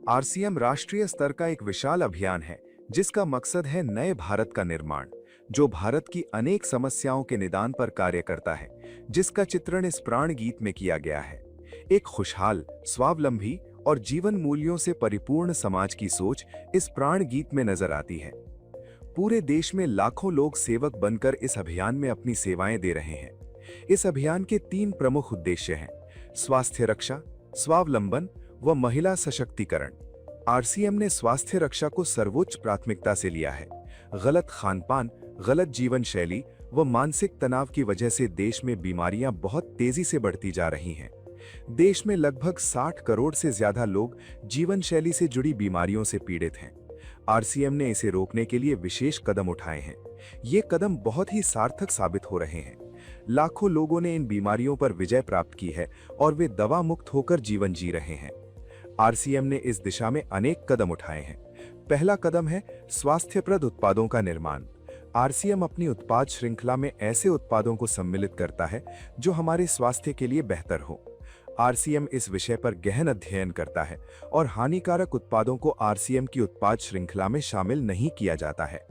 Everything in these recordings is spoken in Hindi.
आरसीएम राष्ट्रीय स्तर का एक विशाल अभियान है जिसका मकसद है नए भारत का निर्माण, जो भारत की अनेक समस्याओं के निदान पर कार्य करता है, जिसका चित्रण इस प्राण गीत में किया गया है। एक खुशहाल, स्वावलंबी और जीवन मूल्यों से परिपूर्ण समाज की सोच इस प्राण गीत में नजर आती है। पूरे देश में लाखों लोग सेवक बनकर इस अभियान में अपनी सेवाएं दे रहे हैं। इस अभियान के 3 प्रमुख उद्देश्य हैं: स्वास्थ्य रक्षा, स्वावलंबन व महिला सशक्तिकरण। आरसीएम ने स्वास्थ्य रक्षा को सर्वोच्च प्राथमिकता से लिया है। गलत खानपान, गलत जीवन शैली व मानसिक तनाव की वजह से देश में बीमारियां बहुत तेजी से बढ़ती जा रही हैं। देश में लगभग 60 करोड़ से ज्यादा लोग जीवन शैली से जुड़ी बीमारियों से पीड़ित हैं। आरसीएम ने इसे रोकने के लिए विशेष कदम उठाए हैं। ये कदम बहुत ही सार्थक साबित हो रहे हैं। लाखों लोगों ने इन बीमारियों पर विजय प्राप्त की है और वे दवा मुक्त होकर जीवन जी रहे हैं। आरसीएम ने इस दिशा में अनेक कदम उठाए हैं। पहला कदम है स्वास्थ्यप्रद उत्पादों का निर्माण। आरसीएम अपनी उत्पाद श्रृंखला में ऐसे उत्पादों को सम्मिलित करता है जो हमारे स्वास्थ्य के लिए बेहतर हो। आरसीएम इस विषय पर गहन अध्ययन करता है और हानिकारक उत्पादों को आरसीएम की उत्पाद श्रृंखला में शामिल नहीं किया जाता है।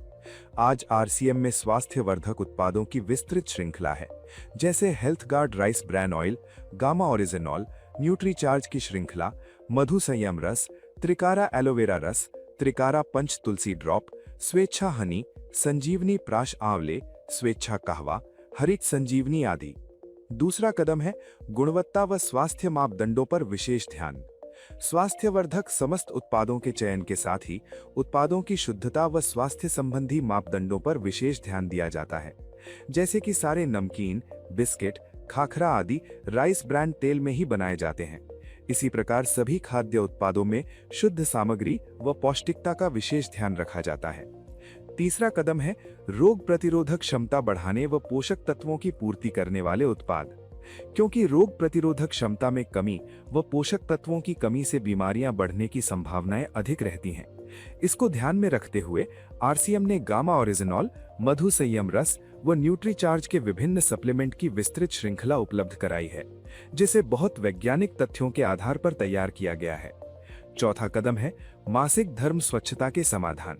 आज आरसीएम में स्वास्थ्यवर्धक उत्पादों की विस्तृत श्रृंखला है, जैसे health guard rice bran oil, gamma oryzanol, Nutricharge की श्रृंखला, मधु संयम रस, त्रिकारा एलोवेरा रस, त्रिकारा पंच तुलसी ड्रॉप, स्वेच्छा हनी, संजीवनी प्राश आंवले, स्वेच्छा कहवा, हरित संजीवनी आदि। दूसरा कदम है गुणवत्ता व स्वास्थ्य मापदंडों पर विशेष ध्यान। स्वास्थ्यवर्धक समस्त उत्पादों के चयन के साथ ही उत्पादों की शुद्धता व स्वास्थ्य संबंधी मापदंडों पर विशेष ध्यान दिया जाता है, जैसे कि सारे नमकीन, बिस्किट, खाखरा आदि राइस ब्रांड तेल में ही बनाए जाते हैं। इसी प्रकार सभी खाद्य उत्पादों में शुद्ध सामग्री व पौष्टिकता का विशेष ध्यान रखा जाता है। तीसरा कदम है रोग प्रतिरोधक क्षमता बढ़ाने व पोषक तत्वों की पूर्ति करने वाले उत्पाद। क्योंकि रोग प्रतिरोधक क्षमता में कमी व पोषक तत्वों की कमी से बीमारियां बढ़ने की संभावनाएं अधिक रहती हैं। इसको ध्यान में रखते हुए आरसीएम ने गामा ओरिजिनॉल, मधु संयम रस व न्यूट्रीचार्ज के विभिन्न सप्लीमेंट की विस्तृत श्रृंखला उपलब्ध कराई है, जिसे बहुत वैज्ञानिक तथ्यों के आधार पर तैयार किया गया है। चौथा कदम है मासिक धर्म स्वच्छता के समाधान।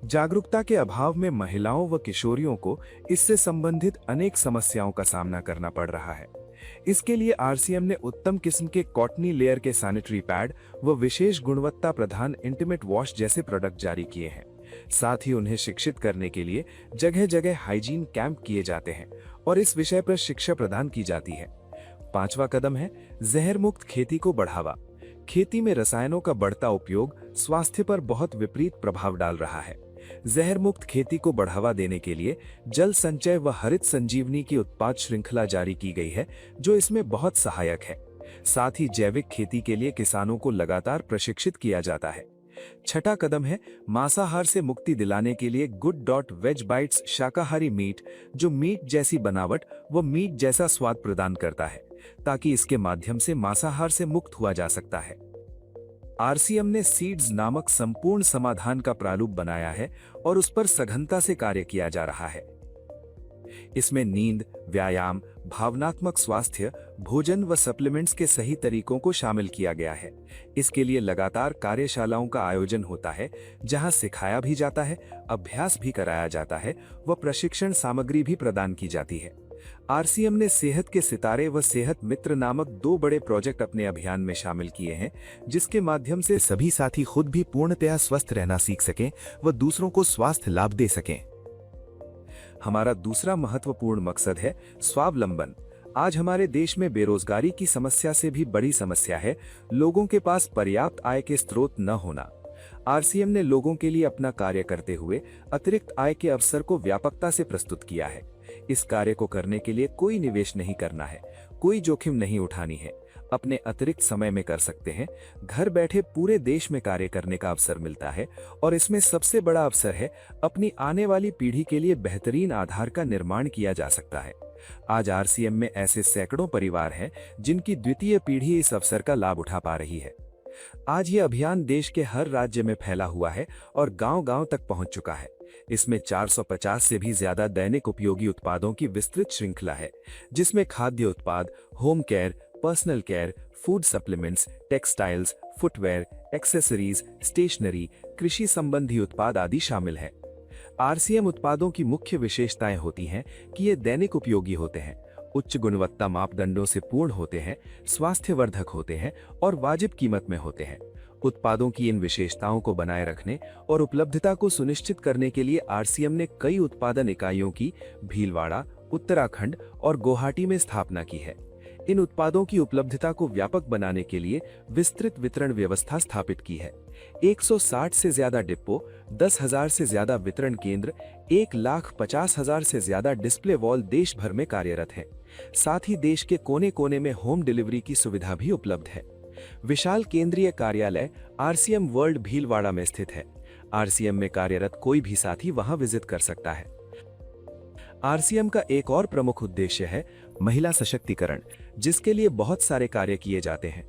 जागरूकता के अभाव में महिलाओं व किशोरियों को इससे संबंधित अनेक समस्याओं का सामना करना पड़ रहा है। इसके लिए आरसीएम ने उत्तम किस्म के कॉटनी लेयर के सैनिटरी पैड व विशेष गुणवत्ता प्रधान इंटीमेट वॉश जैसे प्रोडक्ट जारी किए हैं। साथ ही उन्हें शिक्षित करने के लिए जगह जगह हाइजीन कैंप किए जाते हैं और इस विषय पर शिक्षा प्रदान की जाती है। पांचवा कदम है जहर मुक्त खेती को बढ़ावा। खेती में रसायनों का बढ़ता उपयोग स्वास्थ्य पर बहुत विपरीत प्रभाव डाल रहा है। जहर मुक्त खेती को बढ़ावा देने के लिए जल संचय व हरित संजीवनी की उत्पाद श्रृंखला जारी की गई है, जो इसमें बहुत सहायक है। साथ ही जैविक खेती के लिए किसानों को लगातार प्रशिक्षित किया जाता है। छठा कदम है मांसाहार से मुक्ति दिलाने के लिए गुड.वेज बाइट्स शाकाहारी मीट, जो मीट जैसी बनावट व मीट जैसा स्वाद प्रदान करता है, ताकि इसके माध्यम से मांसाहार से मुक्त हुआ जा सकता है। आरसीएम ने सीड्स नामक संपूर्ण समाधान का प्रारूप बनाया है और उस पर सघनता से कार्य किया जा रहा है। इसमें नींद, व्यायाम, भावनात्मक स्वास्थ्य, भोजन व सप्लीमेंट्स के सही तरीकों को शामिल किया गया है। इसके लिए लगातार कार्यशालाओं का आयोजन होता है, जहां सिखाया भी जाता है, अभ्यास भी कराया जाता है व प्रशिक्षण सामग्री भी प्रदान की जाती है। आरसीएम ने सेहत के सितारे व सेहत मित्र नामक 2 बड़े प्रोजेक्ट अपने अभियान में शामिल किए हैं, जिसके माध्यम से सभी साथी खुद भी पूर्णतया स्वस्थ रहना सीख सकें व दूसरों को स्वास्थ्य लाभ दे सकें। हमारा दूसरा महत्वपूर्ण मकसद है स्वावलंबन। आज हमारे देश में बेरोजगारी की समस्या से भी बड़ी समस्या है लोगों के पास पर्याप्त आय के स्रोत न होना। आरसीएम ने लोगों के लिए अपना कार्य करते हुए अतिरिक्त आय के अवसर को व्यापकता से प्रस्तुत किया है। इस कार्य को करने के लिए कोई निवेश नहीं करना है, कोई जोखिम नहीं उठानी है, अपने अतिरिक्त समय में कर सकते हैं। घर बैठे पूरे देश में कार्य करने का अवसर मिलता है और इसमें सबसे बड़ा अवसर है अपनी आने वाली पीढ़ी के लिए बेहतरीन आधार का निर्माण किया जा सकता है। आज आरसीएम में ऐसे सैकड़ों परिवार हैं जिनकी द्वितीय पीढ़ी इस अवसर का लाभ उठा पा रही है। आज ये अभियान देश के हर राज्य में फैला हुआ है और गांव-गांव तक पहुंच चुका है। इसमें 450 से भी ज्यादा दैनिक उपयोगी उत्पादों की विस्तृत श्रृंखला है, जिसमें खाद्य उत्पाद, home care, personal care, food supplements, textiles, footwear, accessories, stationery, कृषि संबंधी उत्पाद आदि शामिल हैं। आरसीएम उत्पादों की मुख्य विशेषताएं होती हैं कि ये दैनिक उपयोगी होते हैं, उच्च गुणवत्ता मापदंडों से पूर्ण होते हैं, स्वास्थ्यवर्धक होते हैं और वाजिब कीमत में होते हैं। उत्पादों की इन विशेषताओं को बनाए रखने और उपलब्धता को सुनिश्चित करने के लिए आरसीएम ने कई उत्पादन इकाइयों की भीलवाड़ा, उत्तराखंड और गुवाहाटी में स्थापना की है। इन उत्पादों की उपलब्धता को व्यापक बनाने के लिए विस्तृत वितरण व्यवस्था स्थापित की है। 160 से ज्यादा डिपो, 10,000 से ज्यादा वितरण केंद्र, 1,50,000 से ज्यादा डिस्प्ले वॉल देश भर में कार्यरत हैं। साथ ही देश के कोने कोने में होम डिलीवरी की सुविधा भी उपलब्ध है। विशाल केंद्रीय कार्यालय आरसीएम वर्ल्ड भीलवाड़ा में स्थित है। आरसीएम में कार्यरत कोई भी साथी वहां विजिट कर सकता है। आरसीएम का एक और प्रमुख उद्देश्य है महिला सशक्तिकरण, जिसके लिए बहुत सारे कार्य किए जाते हैं।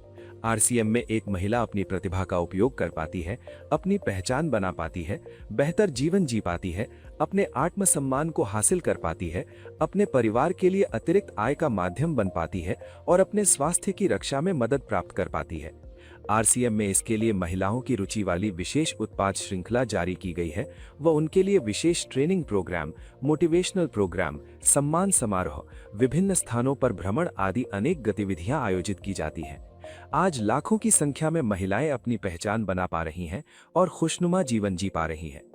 आरसीएम में एक महिला अपनी प्रतिभा का उपयोग कर पाती है, अपनी पहचान बना पाती है, बेहतर जीवन जी पाती है, अपने आत्मसम्मान को हासिल कर पाती है, अपने परिवार के लिए अतिरिक्त आय का माध्यम बन पाती है और अपने स्वास्थ्य की रक्षा में मदद प्राप्त कर पाती है। आरसीएम में इसके लिए महिलाओं की रुचि वाली विशेष उत्पाद श्रृंखला जारी की गई है व उनके लिए विशेष ट्रेनिंग प्रोग्राम, मोटिवेशनल प्रोग्राम, सम्मान समारोह, विभिन्न स्थानों पर भ्रमण आदि अनेक गतिविधियां आयोजित की जाती हैं। आज लाखों की संख्या में महिलाएं अपनी पहचान बना पा रही हैं और खुशनुमा जीवन जी पा रही हैं।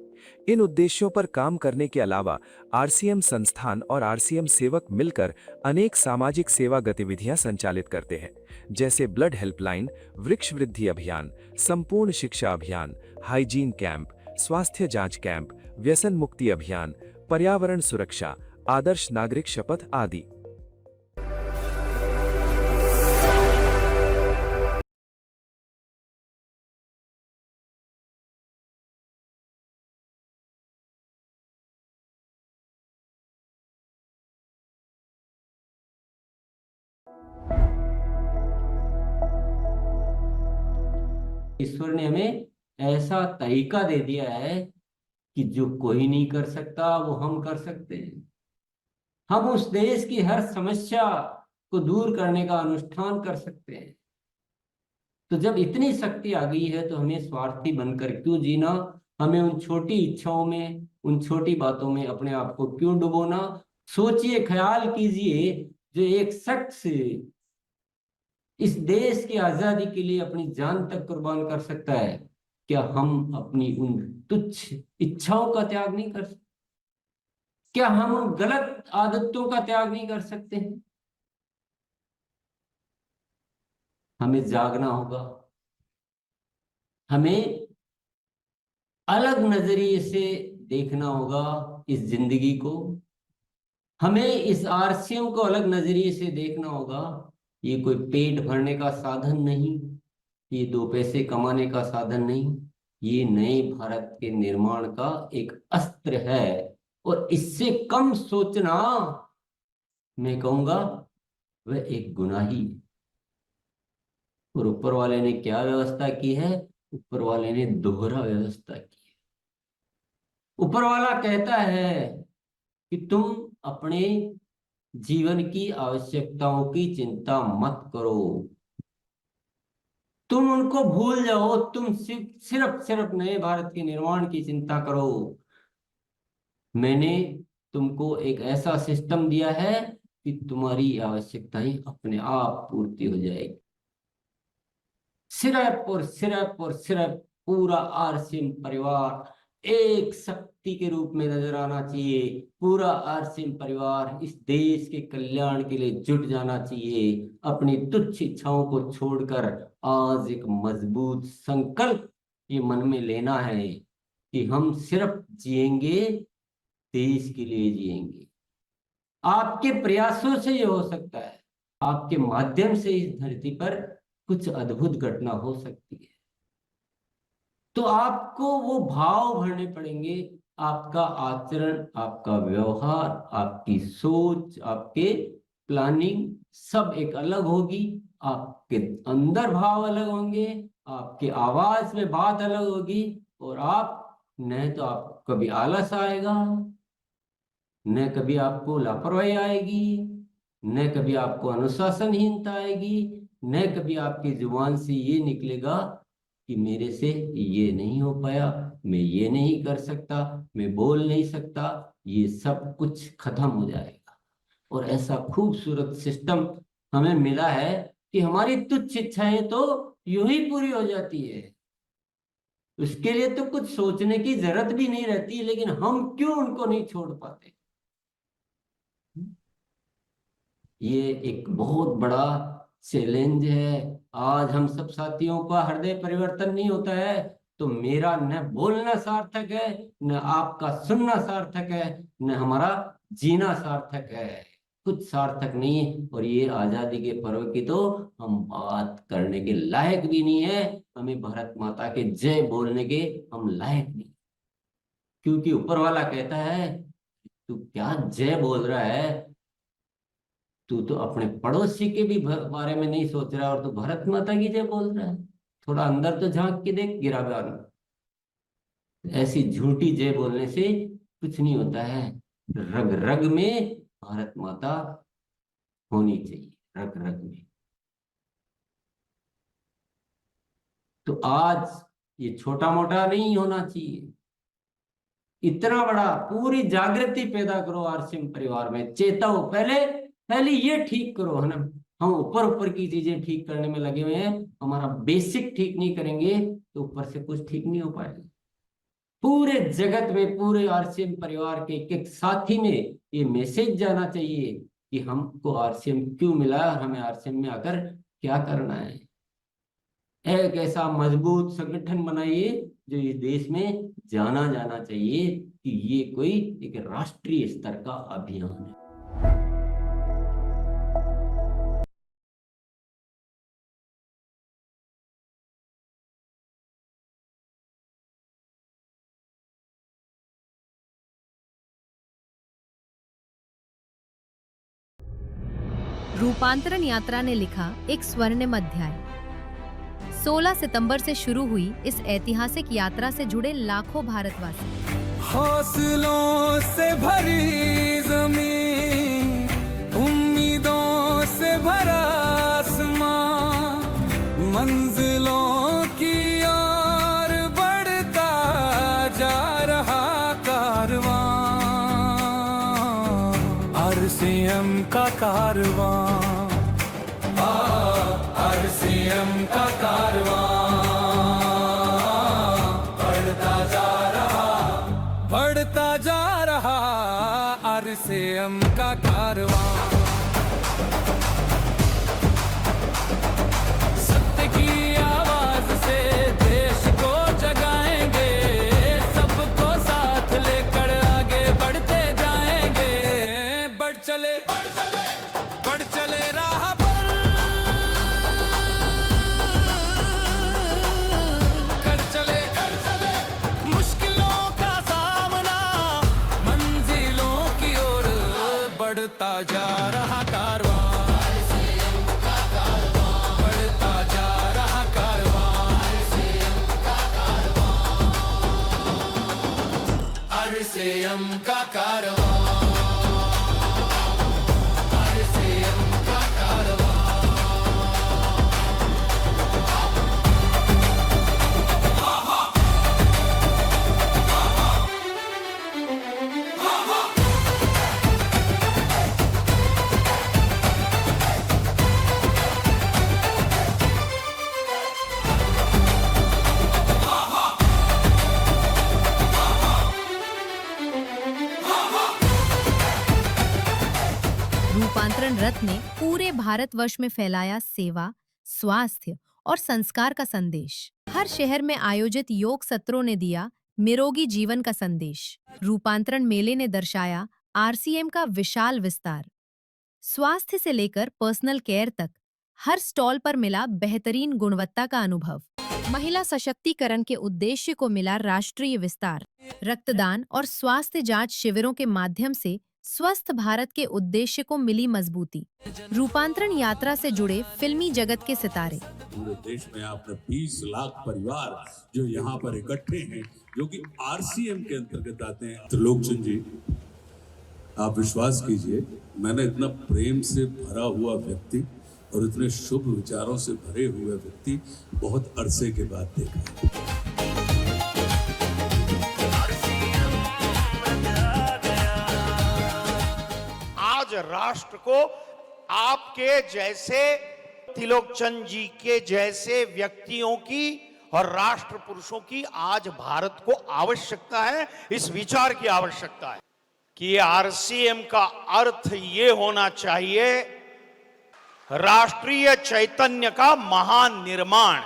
इन उद्देश्यों पर काम करने के अलावा आरसीएम संस्थान और आरसीएम सेवक मिलकर अनेक सामाजिक सेवा गतिविधियां संचालित करते हैं, जैसे ब्लड हेल्पलाइन, वृक्ष वृद्धि अभियान, संपूर्ण शिक्षा अभियान, हाइजीन कैंप, स्वास्थ्य जांच कैंप, व्यसन मुक्ति अभियान, पर्यावरण सुरक्षा, आदर्श नागरिक शपथ आदि। ईश्वर ने हमें ऐसा तरीका दे दिया है कि जो कोई नहीं कर सकता वो हम कर सकते हैं। हम उस देश की हर समस्या को दूर करने का अनुष्ठान कर सकते हैं। तो जब इतनी शक्ति आ गई है तो हमें स्वार्थी बनकर क्यों जीना? हमें उन छोटी इच्छाओं में, उन छोटी बातों में अपने आप को क्यों डुबोना? सोचिए, ख्याल कीजिए, जो एक शख्स इस देश की आजादी के लिए अपनी जान तक कुर्बान कर सकता है, क्या हम अपनी उन तुच्छ इच्छाओं का त्याग नहीं कर सकते? क्या हम उन गलत आदतों का त्याग नहीं कर सकते हैं? हमें जागना होगा, हमें अलग नजरिए से देखना होगा इस जिंदगी को, हमें इस आरसीएम को अलग नजरिए से देखना होगा। ये कोई पेट भरने का साधन नहीं, ये दो पैसे कमाने का साधन नहीं, ये नए भारत के निर्माण का एक अस्त्र है। और इससे कम सोचना, मैं कहूंगा, वह एक गुनाही है। और ऊपर वाले ने क्या व्यवस्था की है? ऊपर वाले ने दोहरा व्यवस्था की है। ऊपर वाला कहता है कि तुम अपने जीवन की आवश्यकताओं की चिंता मत करो, तुम उनको भूल जाओ, तुम सिर्फ सिर्फ नए भारत के निर्माण की चिंता करो। मैंने तुमको एक ऐसा सिस्टम दिया है कि तुम्हारी आवश्यकताएं अपने आप पूर्ति हो जाएगी। सिर्फ पूरा आरसीएम परिवार एक शक्ति के रूप में नजर आना चाहिए। पूरा आरसीएम परिवार इस देश के कल्याण के लिए जुट जाना चाहिए। अपनी तुच्छ इच्छाओं को छोड़कर आज एक मजबूत संकल्प ये मन में लेना है कि हम सिर्फ जिएंगे, देश के लिए जिएंगे। आपके प्रयासों से ये हो सकता है, आपके माध्यम से इस धरती पर कुछ अद्भुत घटना हो सकती है। तो आपको वो भाव भरने पड़ेंगे। आपका आचरण, आपका व्यवहार, आपकी सोच, आपके प्लानिंग सब एक अलग होगी। आपके अंदर भाव अलग होंगे, आपके आवाज में बात अलग होगी। और आप न तो आप कभी आलस आएगा, न कभी आपको लापरवाही आएगी, न कभी आपको अनुशासनहीनता आएगी, न कभी आपकी जुबान से ये निकलेगा कि मेरे से ये नहीं हो पाया, मैं ये नहीं कर सकता, मैं बोल नहीं सकता। ये सब कुछ खत्म हो जाएगा। और ऐसा खूबसूरत सिस्टम हमें मिला है कि हमारी तुच्छ इच्छाएं तो यूं ही पूरी हो जाती है। उसके लिए तो कुछ सोचने की जरूरत भी नहीं रहती, लेकिन हम क्यों उनको नहीं छोड़ पाते। ये एक बहुत बड़ा चैलेंज है। आज हम सब साथियों का हृदय परिवर्तन नहीं होता है तो मेरा न बोलना सार्थक है, न आपका सुनना सार्थक है, न हमारा जीना सार्थक है। कुछ सार्थक नहीं है। और ये आजादी के पर्व की तो हम बात करने के लायक भी नहीं है। हमें भारत माता के जय बोलने के हम लायक नहीं, क्योंकि ऊपर वाला कहता है तू क्या जय बोल रहा है, तू तो अपने पड़ोसी के भी बारे में नहीं सोच रहा और तू भारत माता की जय बोल रहा है। थोड़ा अंदर तो झांक के देख गिराबान। ऐसी झूठी जय बोलने से कुछ नहीं होता है। रग रग में भारत माता होनी चाहिए, रग रग में। तो आज ये छोटा मोटा नहीं होना चाहिए, इतना बड़ा। पूरी जागृति पैदा करो आरसीएम परिवार में, चेताओ। पहले पहले ये ठीक करो, है ना। हम ऊपर ऊपर की चीजें ठीक करने में लगे हुए हैं, हमारा बेसिक ठीक नहीं करेंगे तो ऊपर से कुछ ठीक नहीं हो पाएगा। पूरे जगत में, पूरे आरसीएम परिवार के एक एक साथी में ये मैसेज जाना चाहिए कि हमको आरसीएम क्यों मिला और हमें आरसीएम में आकर क्या करना है। एक ऐसा मजबूत संगठन बनाइए जो इस देश में जाना जाना चाहिए कि ये कोई एक राष्ट्रीय स्तर का अभियान है। रूपांतरण यात्रा ने लिखा एक स्वर्णिम अध्याय। 16 सितंबर से शुरू हुई इस ऐतिहासिक यात्रा से जुड़े लाखों भारतवासी। हौसलों से भरी ज़मीं, उम्मीदों से भरा आसमां, मंजिलों की ओर बढ़ता जा रहा कारवां, आरसीएम का कारवां, आरसीएम का कारवां बढ़ता जा रहा, आरसीएम का कारवां। सत्य की आवाज से देश को जगाएंगे, सबको साथ लेकर आगे बढ़ते जाएंगे। बढ़ चले राह पर, कर चले मुश्किलों का सामना, मंजिलों की ओर बढ़ता जा रहा कारवां, बढ़ता जा रहा कारवां, आरसीएम का कारवां, आरसीएम का कारवां। रूपांतरण रथ ने पूरे भारतवर्ष में फैलाया सेवा, स्वास्थ्य और संस्कार का संदेश। हर शहर में आयोजित योग सत्रों ने दिया निरोगी जीवन का संदेश। रूपांतरण मेले ने दर्शाया आरसीएम का विशाल विस्तार। स्वास्थ्य से लेकर पर्सनल केयर तक हर स्टॉल पर मिला बेहतरीन गुणवत्ता का अनुभव। महिला सशक्तिकरण के उद्देश्य को मिला राष्ट्रीय विस्तार। रक्तदान और स्वास्थ्य जांच शिविरों के माध्यम से स्वस्थ भारत के उद्देश्य को मिली मजबूती। रूपांतरण यात्रा से जुड़े फिल्मी जगत के सितारे। पूरे देश में आपने 20 लाख परिवार जो यहाँ पर इकट्ठे हैं, जो कि आरसीएम के अंतर्गत आते हैं। त्रिलोकचंद जी, आप विश्वास कीजिए, मैंने इतना प्रेम से भरा हुआ व्यक्ति और इतने शुभ विचारों से भरे हुए व्यक्ति बहुत अरसे के बाद देखा। आज राष्ट्र को आपके जैसे त्रिलोकचंद जी के जैसे व्यक्तियों की और राष्ट्र पुरुषों की आज भारत को आवश्यकता है। इस विचार की आवश्यकता है कि आरसीएम का अर्थ ये होना चाहिए राष्ट्रीय चैतन्य का महान निर्माण।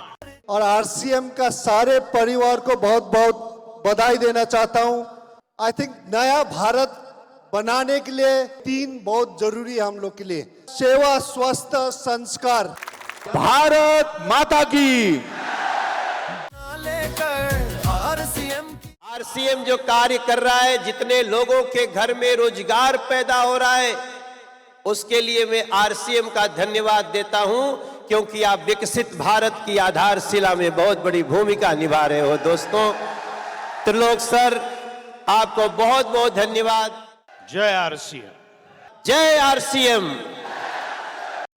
और आरसीएम का सारे परिवार को बहुत बहुत बधाई देना चाहता हूं। आई थिंक नया भारत बनाने के लिए 3 बहुत जरूरी है हम लोग के लिए: सेवा, स्वास्थ्य, संस्कार। भारत माता की। आरसीएम जो कार्य कर रहा है, जितने लोगों के घर में रोजगार पैदा हो रहा है, उसके लिए मैं आरसीएम का धन्यवाद देता हूं, क्योंकि आप विकसित भारत की आधारशिला में बहुत बड़ी भूमिका निभा रहे हो। दोस्तों, त्रिलोक सर, आपको बहुत बहुत धन्यवाद। जय आरसीएम, जय आरसीएम।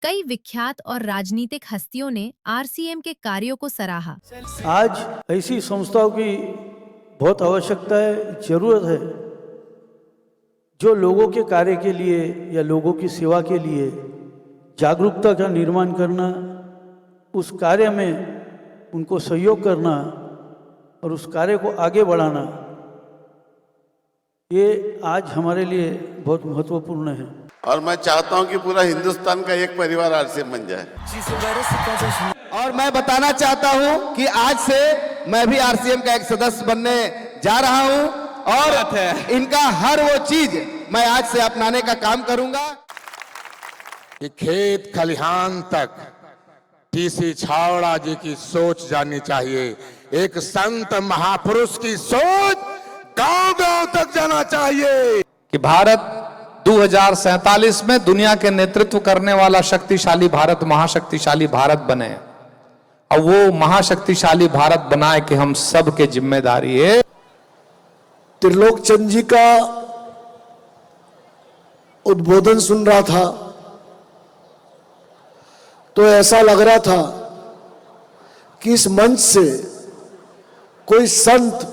कई विख्यात और राजनीतिक हस्तियों ने आरसीएम के कार्यों को सराहा। आज ऐसी संस्थाओं की बहुत आवश्यकता है, जरूरत है, जो लोगों के कार्य के लिए या लोगों की सेवा के लिए जागरूकता का निर्माण करना, उस कार्य में उनको सहयोग करना और उस कार्य को आगे बढ़ाना, ये आज हमारे लिए बहुत महत्वपूर्ण है। और मैं चाहता हूं कि पूरा हिंदुस्तान का एक परिवार आरसीएम बन जाए। और मैं बताना चाहता हूं कि आज से मैं भी आरसीएम का एक सदस्य बनने जा रहा हूं और इनका हर वो चीज मैं आज से अपनाने का काम करूंगा। कि खेत खलिहान तक टीसी छावड़ा जी की सोच जानी चाहिए। एक संत महापुरुष की सोच गांव-गांव तक जाना चाहिए कि भारत 2047 में दुनिया के नेतृत्व करने वाला शक्तिशाली भारत, महाशक्तिशाली भारत बने। और वो महाशक्तिशाली भारत बनाए कि हम सब के जिम्मेदारी है। त्रिलोकचंद जी का उद्बोधन सुन रहा था तो ऐसा लग रहा था कि इस मंच से कोई संत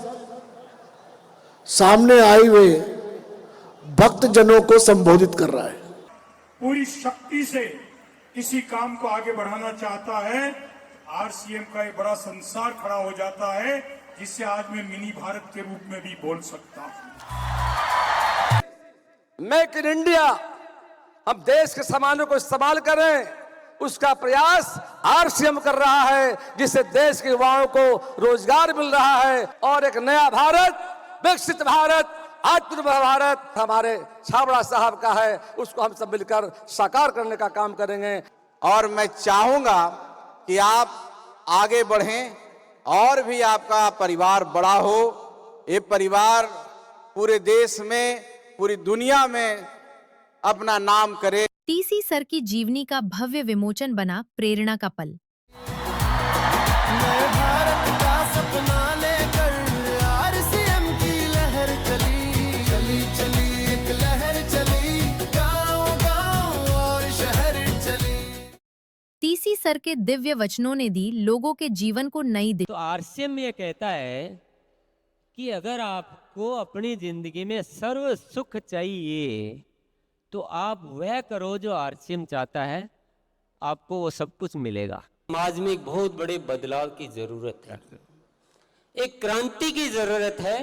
सामने आए हुए भक्त जनों को संबोधित कर रहा है। पूरी शक्ति से किसी काम को आगे बढ़ाना चाहता है, आरसीएम का एक बड़ा संसार खड़ा हो जाता है, जिससे आज मैं मिनी भारत के रूप में भी बोल सकता हूं। मेक इन इंडिया, हम देश के सामानों को इस्तेमाल करें, उसका प्रयास आरसीएम कर रहा है, जिससे देश के युवाओं को रोजगार मिल रहा है और एक नया भारत, विकसित भारत, आत्मनिर्भर भारत हमारे छाबड़ा साहब का है, उसको हम सब मिलकर साकार करने का काम करेंगे। और मैं चाहूंगा कि आप आगे बढ़ें और भी आपका परिवार बड़ा हो। ये परिवार पूरे देश में, पूरी दुनिया में अपना नाम करे। टीसी सर की जीवनी का भव्य विमोचन बना प्रेरणा का पल। टीसी सर के दिव्य वचनों ने दी लोगों के जीवन को नई दिशा। तो आरसीएम ये कहता है कि अगर आपको अपनी जिंदगी में सर्व सुख चाहिए तो आप वह करो जो आरसीएम चाहता है, आपको वो सब कुछ मिलेगा। समाज में एक बहुत बड़े बदलाव की जरूरत है, एक क्रांति की जरूरत है,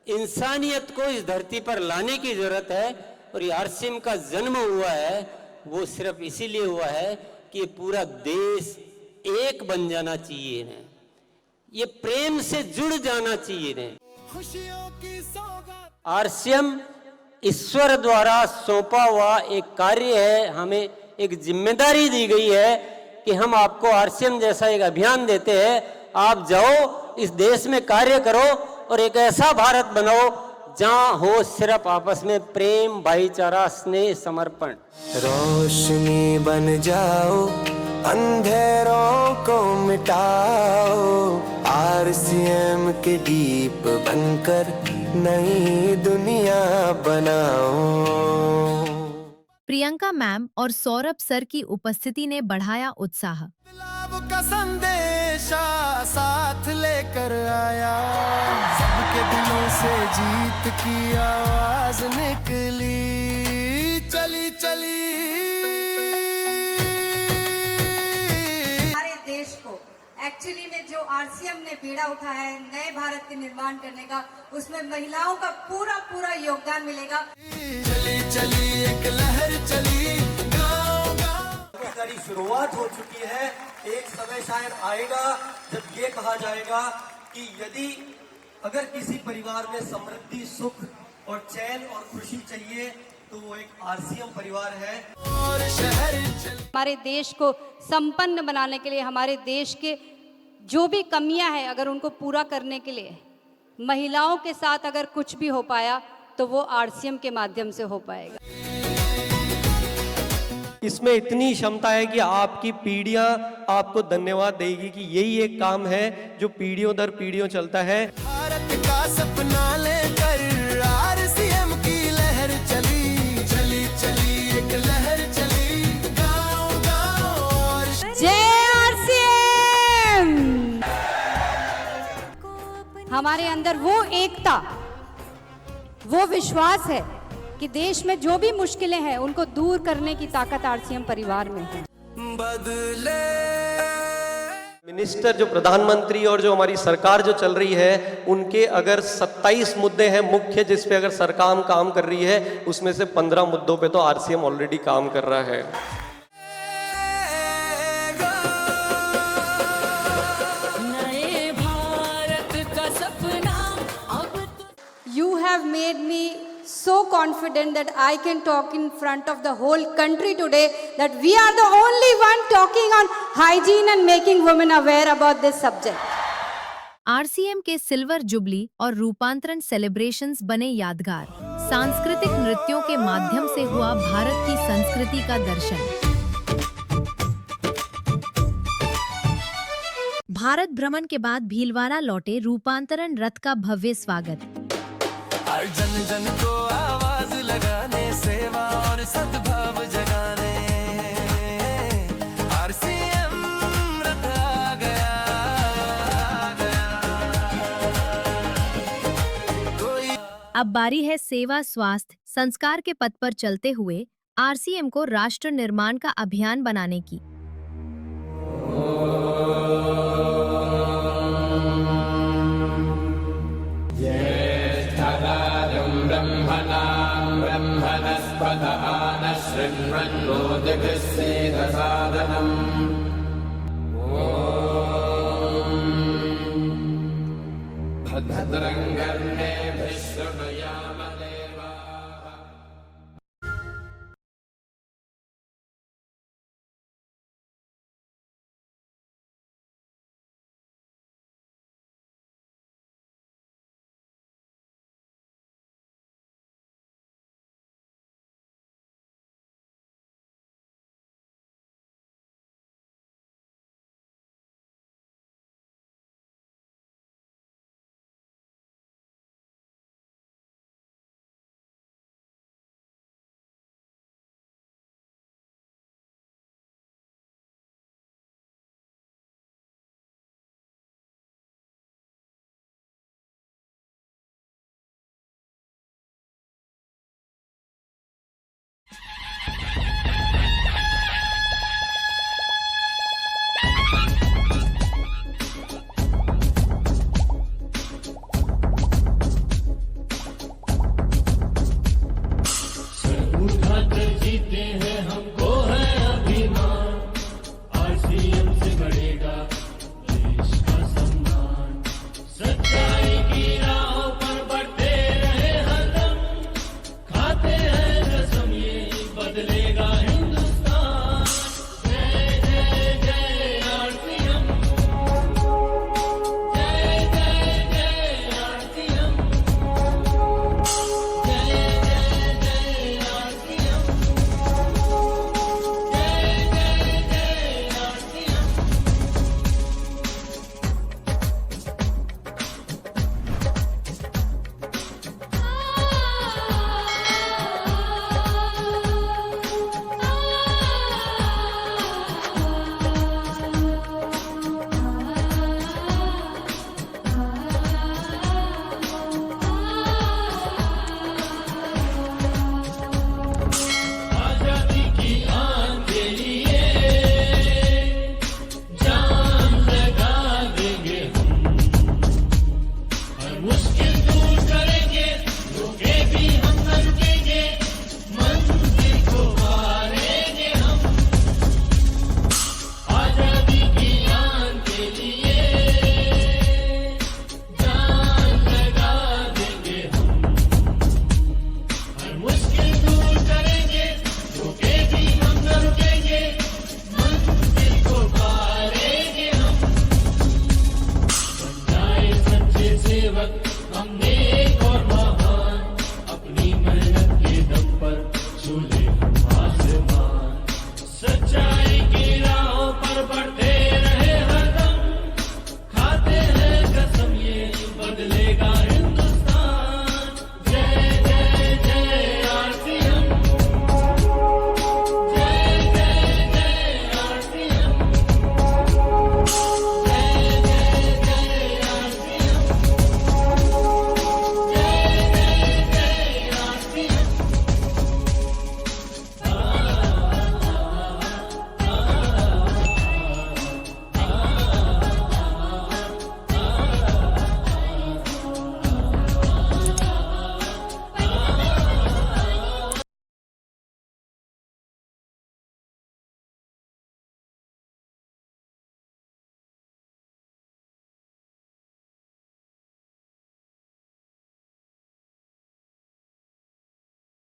इंसानियत को इस धरती पर लाने की जरूरत है। और ये आरसीएम का जन्म हुआ है, वो सिर्फ इसीलिए हुआ है कि पूरा देश एक बन जाना चाहिए ने, ये प्रेम से जुड़ जाना चाहिए ने। आरसीएम ईश्वर द्वारा सौंपा हुआ एक कार्य है, हमें एक जिम्मेदारी दी गई है कि हम आपको आरसीएम जैसा एक अभियान देते हैं, आप जाओ इस देश में कार्य करो और एक ऐसा भारत बनाओ जहां हो सिर्फ आपस में प्रेम, भाईचारा, स्नेह, समर्पण। रोशनी बन जाओ, अंधेरों को मिटाओ, आरसीएम के दीप बनकर नई दुनिया बनाओ। प्रियंका मैम और सौरभ सर की उपस्थिति ने बढ़ाया उत्साह। बदलाव का संदेशा साथ लेकर आया, सबके दिलों से जीत की आवाज निकली, चली चली। हमारे देश को एक्चुअली में जो आरसीएम ने बीड़ा उठाया है नए भारत के निर्माण करने का, उसमें महिलाओं का पूरा पूरा योगदान मिलेगा। चली चली एक लहर चली, गाँव गाँव की शुरुआत हो चुकी है। एक समय शायद आएगा जब ये कहा जाएगा कि यदि अगर किसी परिवार में समृद्धि, सुख और चैन और खुशी चाहिए तो वो एक आरसीएम परिवार है। और शहर हमारे देश को संपन्न बनाने के लिए, हमारे देश के जो भी कमियां हैं अगर उनको पूरा करने के लिए महिलाओं के साथ अगर कुछ भी हो पाया तो वो आरसीएम के माध्यम से हो पाएगा। इसमें इतनी क्षमता है कि आपकी पीढ़ियां आपको धन्यवाद देगी कि यही एक काम है जो पीढ़ियों दर पीढ़ियों चलता है। भारत का सपना लेकर आरसीएम की लहर चली, चली चली एक लहर चली, गाँव गाँव और जय आरसीएम। हमारे अंदर वो एकता, वो विश्वास है कि देश में जो भी मुश्किलें हैं उनको दूर करने की ताकत आरसीएम परिवार में है। बदले मिनिस्टर जो प्रधानमंत्री और जो हमारी सरकार जो चल रही है उनके अगर 27 मुद्दे हैं मुख्य जिस पे अगर सरकार काम कर रही है, उसमें से 15 मुद्दों पे तो आरसीएम ऑलरेडी काम कर रहा है। नए भारत का सपना अब You have made me so confident that I can talk in front of the whole country today that we are the only one talking on hygiene and making women aware about this subject. RCM के सिल्वर जुबली और रूपांतरण सेलिब्रेशंस बने यादगार। सांस्कृतिक नृत्यों के माध्यम से हुआ भारत की संस्कृति का दर्शन। भारत भ्रमण के बाद भीलवाड़ा लौटे रूपांतरण रथ का भव्य स्वागत। हर जन जन को आवाज लगाने, सेवा और सद्भाव जगाने, आरसीएम रथ आ गया, कोई अब बारी है सेवा, स्वास्थ्य, संस्कार के पथ पर चलते हुए आरसीएम को राष्ट्र निर्माण का अभियान बनाने की। भद्रंगर्णे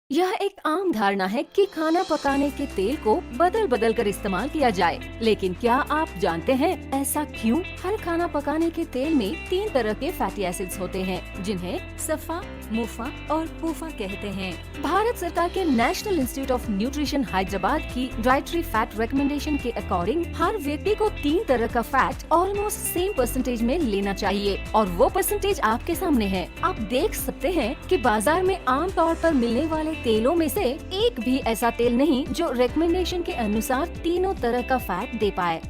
यह एक आम धारणा है कि खाना पकाने के तेल को बदल बदल कर इस्तेमाल किया जाए, लेकिन क्या आप जानते हैं ऐसा क्यों? हर खाना पकाने के तेल में 3 तरह के फैटी एसिड्स होते हैं, जिन्हें सफा, मुफा और पूफा कहते हैं। भारत सरकार के national institute of nutrition Hyderabad की डाइटरी फैट रिकमेंडेशन के अकॉर्डिंग हर व्यक्ति को 3 तरह का फैट ऑलमोस्ट सेम परसेंटेज में लेना चाहिए, और वो परसेंटेज आपके सामने है। आप देख सकते हैं कि बाजार में आम तौर पर मिलने वाले तेलों में से एक भी ऐसा तेल नहीं जो रिकमेंडेशन के अनुसार तीनों तरह का फैट दे पाए।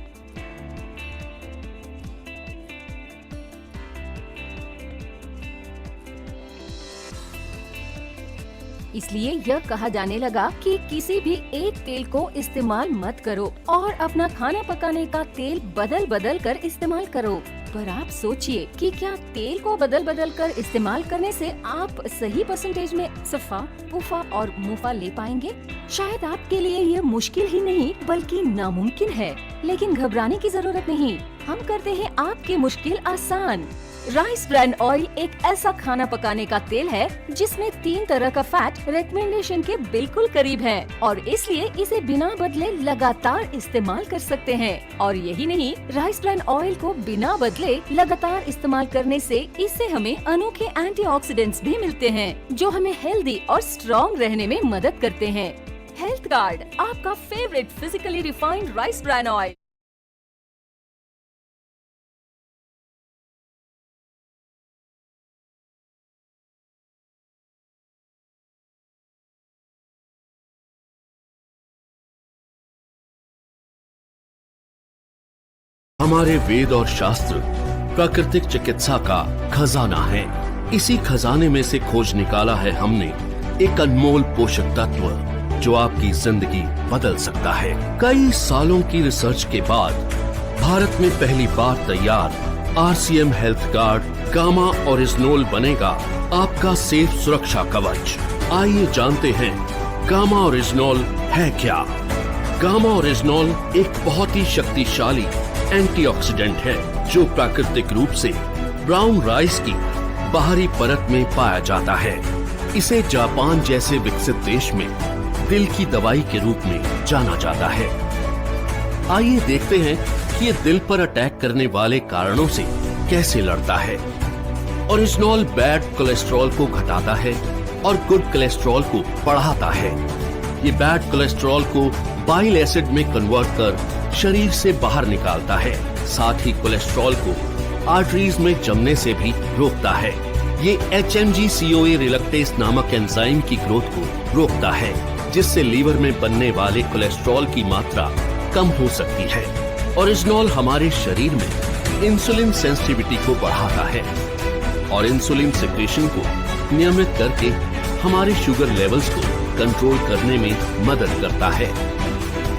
इसलिए यह कहा जाने लगा कि किसी भी एक तेल को इस्तेमाल मत करो और अपना खाना पकाने का तेल बदल बदल कर इस्तेमाल करो। पर आप सोचिए कि क्या तेल को बदल बदल कर इस्तेमाल करने से आप सही परसेंटेज में सफा, पूफा और मुफा ले पाएंगे? शायद आपके लिए यह मुश्किल ही नहीं बल्कि नामुमकिन है, लेकिन घबराने की जरूरत नहीं। हम करते हैं आपकी मुश्किल आसान। राइस ब्रान ऑयल एक ऐसा खाना पकाने का तेल है जिसमें 3 तरह का फैट रिकमेंडेशन के बिल्कुल करीब है, और इसलिए इसे बिना बदले लगातार इस्तेमाल कर सकते हैं। और यही नहीं, राइस ब्रान ऑयल को बिना बदले लगातार इस्तेमाल करने से इससे हमें अनोखे एंटीऑक्सीडेंट्स भी मिलते हैं, जो हमें हेल्दी और स्ट्रॉन्ग रहने में मदद करते हैं। हेल्थ कार्ड, आपका favourite physically refined rice bran oil. हमारे वेद और शास्त्र प्राकृतिक चिकित्सा का खजाना है। इसी खजाने में से खोज निकाला है हमने एक अनमोल पोषक तत्व जो आपकी जिंदगी बदल सकता है। कई सालों की रिसर्च के बाद भारत में पहली बार तैयार RCM हेल्थ कार्ड गामा ओरिजिनोल बनेगा आपका सेफ सुरक्षा कवच। आइए जानते हैं गामा ओरिजिनोल है क्या। गामा ओरिजिनोल एक बहुत ही शक्तिशाली एंटीऑक्सीडेंट है जो प्राकृतिक रूप से ब्राउन राइस की बाहरी परत में पाया जाता है। इसे जापान जैसे विकसित देश में दिल की दवाई के रूप में जाना जाता है। आइए देखते हैं कि ये दिल पर अटैक करने वाले कारणों से कैसे लड़ता है। ओरिजिनोल बैड कोलेस्ट्रॉल को घटाता है और गुड कोलेस्ट्रॉल को बढ़ाता है। ये बैड कोलेस्ट्रॉल को बाइल एसिड में कन्वर्ट कर शरीर से बाहर निकालता है। साथ ही कोलेस्ट्रॉल को आर्टरीज में जमने से भी रोकता है। ये HMG-CoA रिलक्टेस नामक एंजाइम की ग्रोथ को रोकता है, जिससे लीवर में बनने वाले कोलेस्ट्रॉल की मात्रा कम हो सकती है। ओरिजिनोल हमारे शरीर में इंसुलिन सेंसिटिविटी को बढ़ाता है और इंसुलिन सिक्रेशन को नियमित करके हमारे शुगर लेवल्स को कंट्रोल करने में मदद करता है।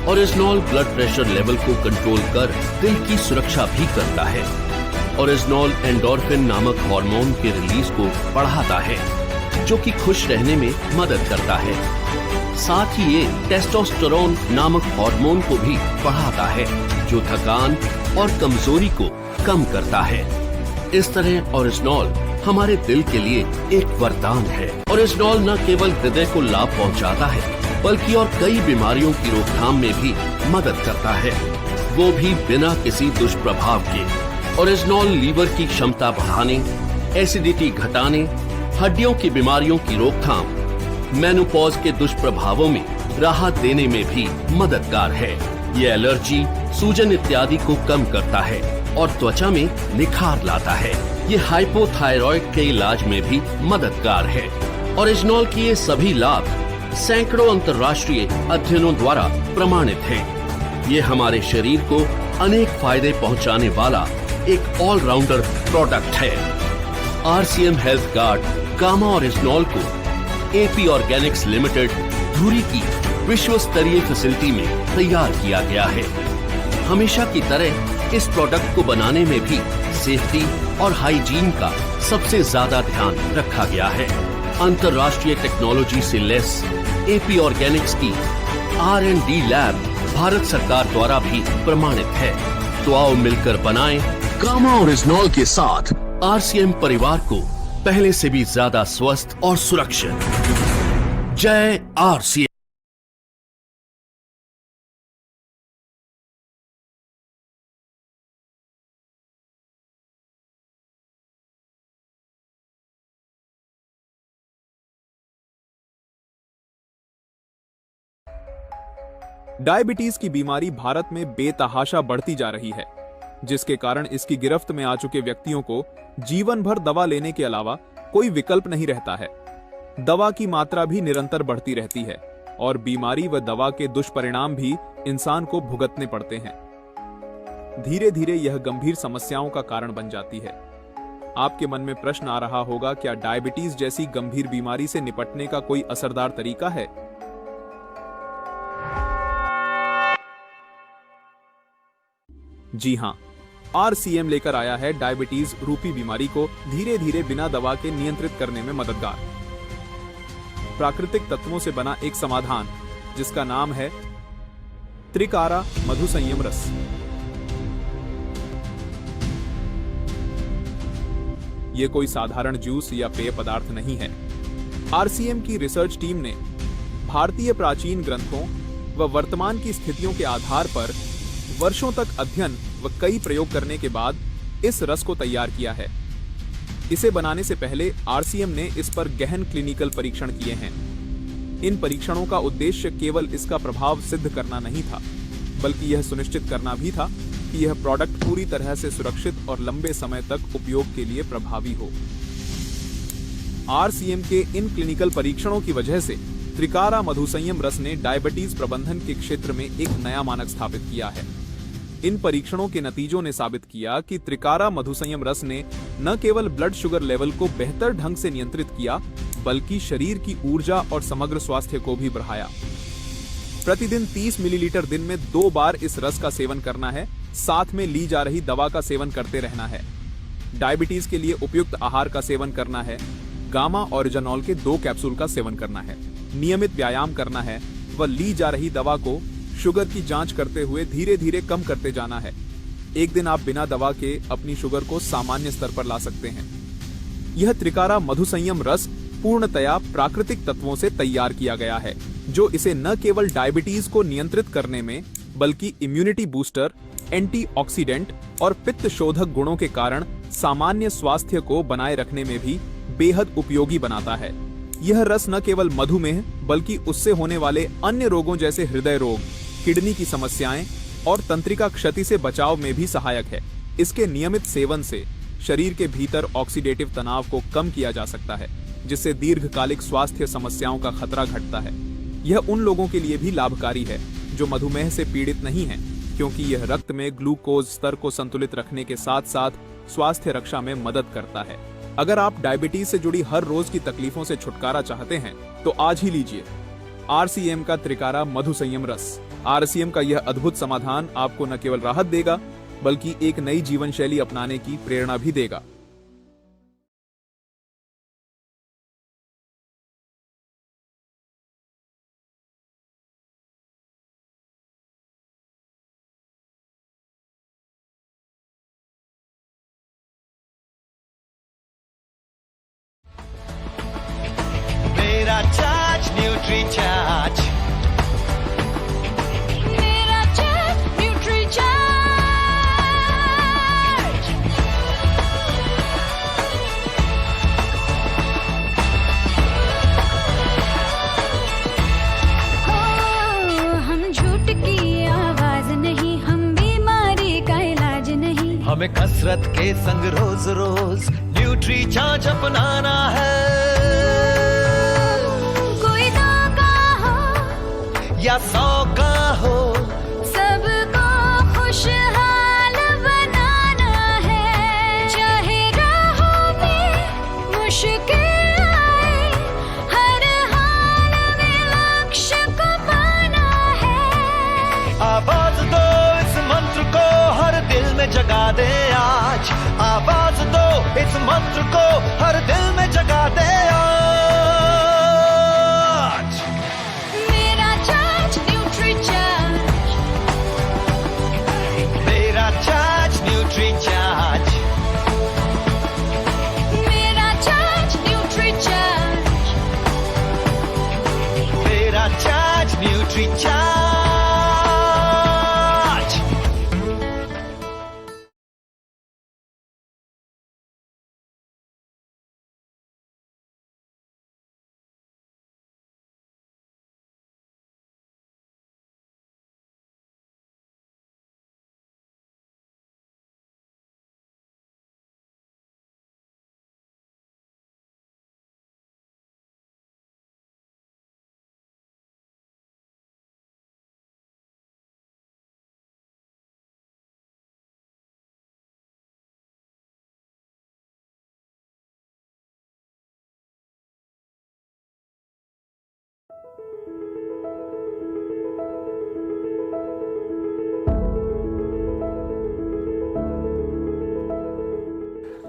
ओरिजिनोल ब्लड प्रेशर लेवल को कंट्रोल कर दिल की सुरक्षा भी करता है। ओरिजिनोल एंडोर्फिन नामक हार्मोन के रिलीज को बढ़ाता है, जो कि खुश रहने में मदद करता है। साथ ही ये टेस्टोस्टेरोन नामक हार्मोन को भी बढ़ाता है, जो थकान और कमजोरी को कम करता है। इस तरह ओरिजिनोल हमारे दिल के लिए एक वरदान है। ओरिजिनोल न केवल हृदय को लाभ पहुंचाता है, बल्कि और कई बीमारियों की रोकथाम में भी मदद करता है, वो भी बिना किसी दुष्प्रभाव के। ओरिजिनोल लीवर की क्षमता बढ़ाने, एसिडिटी घटाने, हड्डियों की बीमारियों की रोकथाम, मेनोपॉज के दुष्प्रभावों में राहत देने में भी मददगार है। ये एलर्जी, सूजन इत्यादि को कम करता है और त्वचा में निखार लाता है। ये हाइपोथायरॉइड के इलाज में भी मददगार है। ओरिजिनोल की ये सभी लाभ सैकड़ों अंतर्राष्ट्रीय अध्ययनों द्वारा प्रमाणित हैं। ये हमारे शरीर को अनेक फायदे पहुंचाने वाला एक ऑलराउंडर प्रोडक्ट है। RCM हेल्थ कार्ड गामा ओरिजिनोल को AP ऑर्गेनिक्स लिमिटेड धुरी की विश्व स्तरीय फैसिलिटी में तैयार किया गया है। हमेशा की तरह इस प्रोडक्ट को बनाने में भी सेफ्टी और हाइजीन का सबसे ज्यादा ध्यान रखा गया है। अंतर्राष्ट्रीय टेक्नोलॉजी से लेस AP ऑर्गेनिक्स की R&D लैब भारत सरकार द्वारा भी प्रमाणित है। तो आओ मिलकर बनाएं गामा ओरिजिनोल के साथ RCM परिवार को पहले से भी ज्यादा स्वस्थ और सुरक्षित। जय आरसीएम। डायबिटीज की बीमारी भारत में बेतहाशा बढ़ती जा रही है, जिसके कारण इसकी गिरफ्त में आ चुके व्यक्तियों को जीवन भर दवा लेने के अलावा कोई विकल्प नहीं रहता है। दवा की मात्रा भी निरंतर बढ़ती रहती है और बीमारी व दवा के दुष्परिणाम भी इंसान को भुगतने पड़ते हैं। धीरे धीरे यह गंभीर समस्याओं का कारण बन जाती है। आपके मन में प्रश्न आ रहा होगा, क्या डायबिटीज जैसी गंभीर बीमारी से निपटने का कोई असरदार तरीका है? जी हां, आरसीएम लेकर आया है डायबिटीज रूपी बीमारी को धीरे धीरे बिना दवा के नियंत्रित करने में मददगार प्राकृतिक तत्वों से बना एक समाधान, जिसका नाम है त्रिकारा मधुसंयम रस। यह कोई साधारण जूस या पेय पदार्थ नहीं है। आरसीएम की रिसर्च टीम ने भारतीय प्राचीन ग्रंथों व वर्तमान की स्थितियों के आधार पर वर्षों तक अध्ययन व कई प्रयोग करने के बाद इस रस को तैयार किया है। इसे बनाने से पहले आरसीएम ने इस पर गहन क्लिनिकल परीक्षण किए हैं। इन परीक्षणों का उद्देश्य केवल इसका प्रभाव सिद्ध करना नहीं था, बल्कि यह सुनिश्चित करना भी था कि यह प्रोडक्ट पूरी तरह से सुरक्षित और लंबे समय तक उपयोग के लिए प्रभावी हो। आरसीएम के इन क्लिनिकल परीक्षणों की वजह से त्रिकारा मधुसंयम रस ने डायबिटीज प्रबंधन के क्षेत्र में एक नया मानक स्थापित किया है। इन परीक्षणों के नतीजों ने साबित किया कि त्रिकारा मधुसंयम रस ने न केवल ब्लड शुगर लेवल को बेहतर ढंग से नियंत्रित किया, बल्कि शरीर की ऊर्जा और समग्र स्वास्थ्य को भी बढ़ाया। प्रतिदिन 30 मिलीलीटर दिन में 2 बार इस रस का सेवन करना है, साथ में ली जा रही दवा का सेवन करते रहना है। डायबिटीज के लिए उपयुक्त आहार का सेवन करना है, गामा ओरिजिनॉल के 2 कैप्सूल का सेवन करना है, नियमित व्यायाम करना है व ली जा रही दवा को शुगर की जांच करते हुए धीरे धीरे कम करते जाना है। एक दिन आप बिना दवा के अपनी शुगर को सामान्य स्तर पर ला सकते हैं। यह त्रिकारा मधुसंयम रस पूर्णतया प्राकृतिक तत्वों से तैयार किया गया है, जो इसे न केवल डायबिटीज को नियंत्रित करने में, बल्कि इम्यूनिटी बूस्टर, एंटीऑक्सीडेंट और पित्त शोधक गुणों के कारण सामान्य स्वास्थ्य को बनाए रखने में भी बेहद उपयोगी बनाता है। यह रस न केवल मधुमेह, बल्कि उससे होने वाले अन्य रोगों जैसे हृदय रोग, किडनी की समस्याएं और तंत्रिका क्षति से बचाव में भी सहायक है। इसके नियमित सेवन से शरीर के भीतर ऑक्सीडेटिव तनाव को कम किया जा सकता है, जिससे दीर्घकालिक स्वास्थ्य समस्याओं का खतरा घटता है। यह उन लोगों के लिए भी लाभकारी है जो मधुमेह से पीड़ित नहीं हैं, क्योंकि यह रक्त में ग्लूकोज स्तर को संतुलित रखने के साथ साथ स्वास्थ्य रक्षा में मदद करता है। अगर आप डायबिटीज से जुड़ी हर रोज की तकलीफों से छुटकारा चाहते हैं, तो आज ही लीजिए आरसीएम का त्रिकारा मधुसंयम रस। आरसीएम का यह अद्भुत समाधान आपको न केवल राहत देगा, बल्कि एक नई जीवन शैली अपनाने की प्रेरणा भी देगा। मेरा चार्ज न्यूट्री चार्ज, मेरा चार्ज न्यूट्री चार्ज। हम झूठ की आवाज नहीं, हम बीमारी का इलाज नहीं, हमें कसरत के संग रोज रोज न्यूट्री चार्ज अपनाना है। या 100 का हो, सबको खुशहाल बनाना है। चाहे राहों में मुश्किल आए, हर हाल में लक्ष्य को पाना है। आवाज दो इस मंत्र को, हर दिल में जगा दे आज। आवाज दो इस मंत्र को, हर दिल में जगा चार्ज।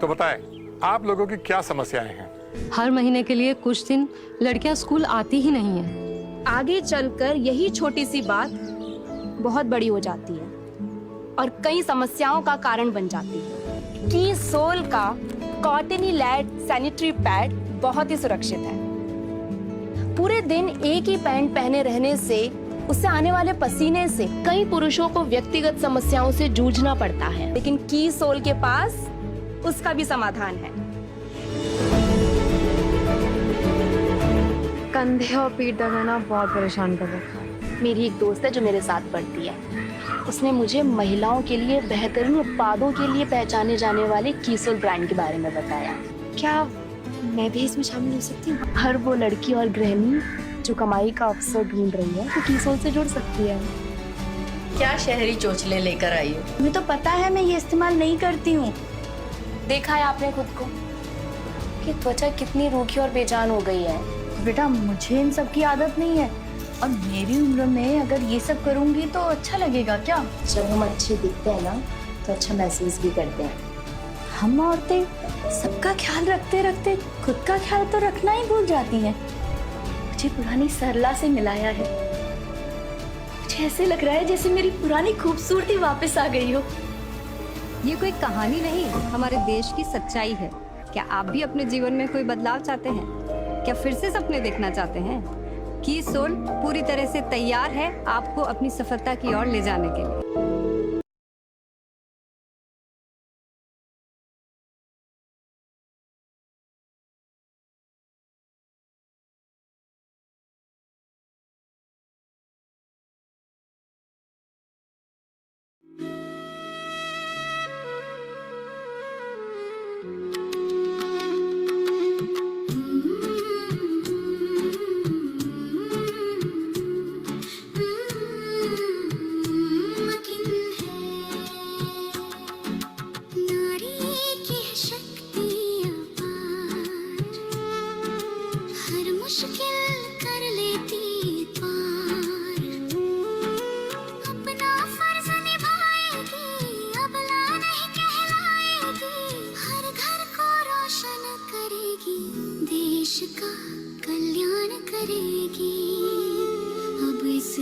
तो बताएं, आप लोगों की क्या समस्याएं हैं? हर महीने के लिए कुछ दिन लड़कियां स्कूल आती ही नहीं है। आगे चलकर यही छोटी सी बात बहुत बड़ी हो जाती है और कई समस्याओं का कारण बन जाती है। की सोल का कॉटनी लैड सैनिटरी पैड बहुत ही सुरक्षित है। पूरे दिन एक ही पैंट पहने रहने से उससे आने वाले पसीने से कई पुरुषों को व्यक्तिगत समस्याओं से जूझना पड़ता है, लेकिन की सोल के पास उसका भी समाधान है। कंधे और पीठ दर्द ना बहुत परेशान कर रखा है। मेरी एक दोस्त है जो मेरे साथ पढ़ती है, उसने मुझे महिलाओं के लिए बेहतरीन उत्पादों के लिए पहचाने जाने वाले कीसोल ब्रांड के बारे में बताया। क्या मैं भी इसमें शामिल हो सकती हूँ? हर वो लड़की और गृहिणी जो कमाई का अवसर ढूंढ रही है वो कीसोल से जुड़ सकती है। क्या शहरी चोचले लेकर आई हो? तुम्हें तो पता है मैं ये इस्तेमाल नहीं करती हूँ। देखा है आपने खुद को कि त्वचा कितनी रूखी और बेजान हो गई है। बेटा मुझे इन सब की आदत नहीं है और मेरी उम्र में अगर ये सब करूंगी तो अच्छा लगेगा क्या? जब हम अच्छे दिखते हैं ना तो अच्छा महसूस भी करते हैं। हम औरतें सबका ख्याल रखते रखते खुद का ख्याल तो रखना ही भूल जाती हैं। मुझे पुरानी सरला से मिलाया है। मुझे ऐसे लग रहा है जैसे मेरी पुरानी खूबसूरती वापस आ गई हो। ये कोई कहानी नहीं, हमारे देश की सच्चाई है। क्या आप भी अपने जीवन में कोई बदलाव चाहते हैं? क्या फिर से सपने देखना चाहते हैं? की सोल पूरी तरह से तैयार है आपको अपनी सफलता की ओर ले जाने के लिए।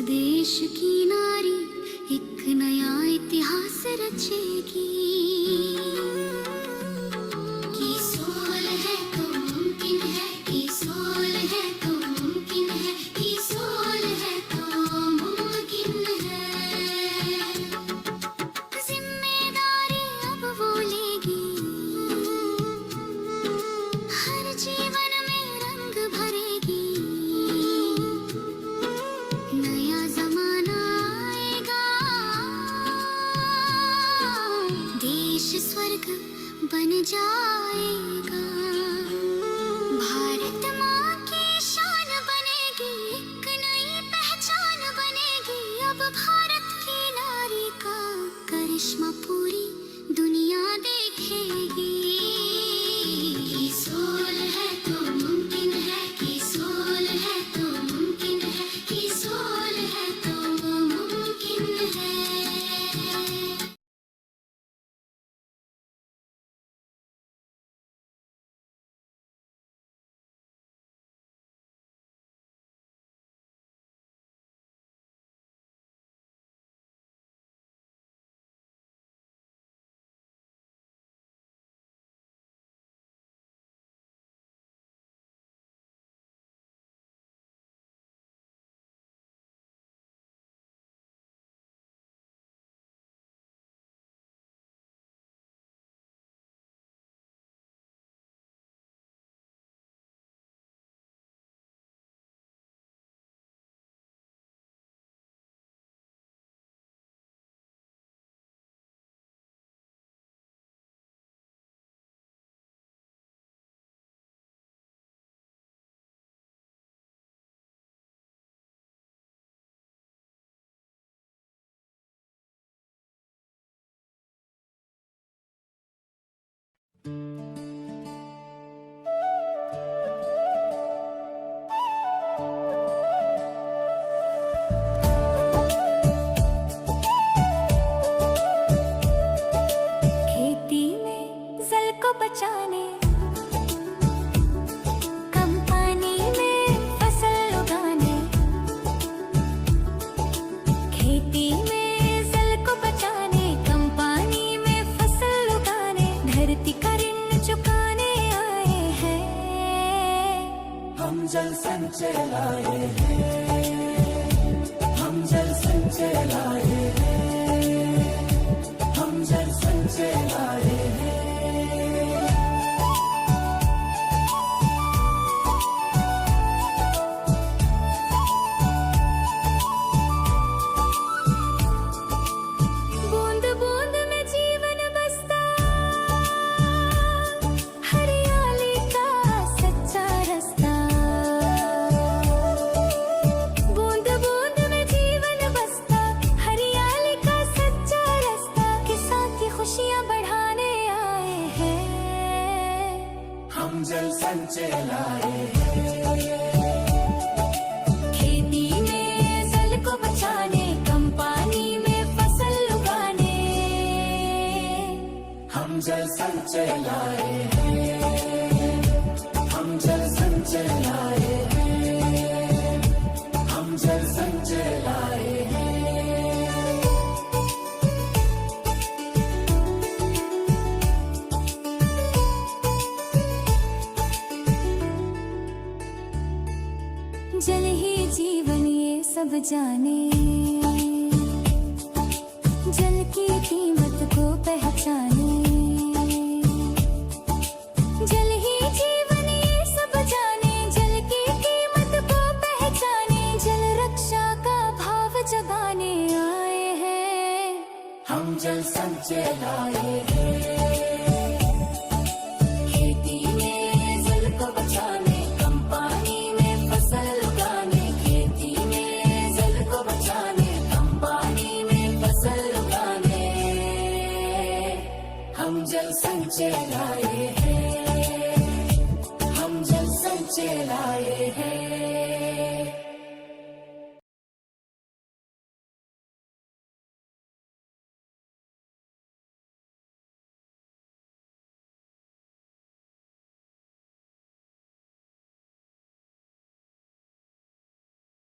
देश की नारी एक नया इतिहास रचेगी। की सोल है तो मुमकिन है, की सोल है तो मुमकिन है, की सोल है तो मुमकिन है। जिम्मेदारी अब वो लेगी, हर जीवन में रंग भरेगी। नया जमाना आएगा, देश स्वर्ग खेती में जल को बचाने, कम पानी में फसल उगाने, खेती में जल को बचाने, कम पानी में फसल उगाने, धरती का ऋण चुकाने आए हैं। हम जल संचय लाए हैं, हम जल संचय लाए हैं, हम जल संचय लाए हैं। बूंद बूंद में जीवन बसता, हरियाली का सच्चा रास्ता। बूंद बूंद में जीवन बसता, हरियाली का सच्चा रास्ता, किसान की खुशियाँ बढ़ाने आए हैं। हम जल संचय लाए हैं, खेती में जल को बचाने, कम पानी में फसल उगाने, हम जल संचय लाए हैं, हम जल संचय लाए हैं, हम जल संचय लाए हैं। जल ही जीवन ये सब जाने, जल की कीमत को पहचाने। जल ही जीवन ये सब जाने, जल की कीमत को पहचाने, जल रक्षा का भाव जगाने आए हैं। हम जल संचय लाए हैं, खेती में जल को बचाने, कम पानी में फसल उगाने, खेती में जल को बचाने, कम पानी में फसल उगाने, हम जल संचय लाए हैं, हम जल संचय लाए हैं।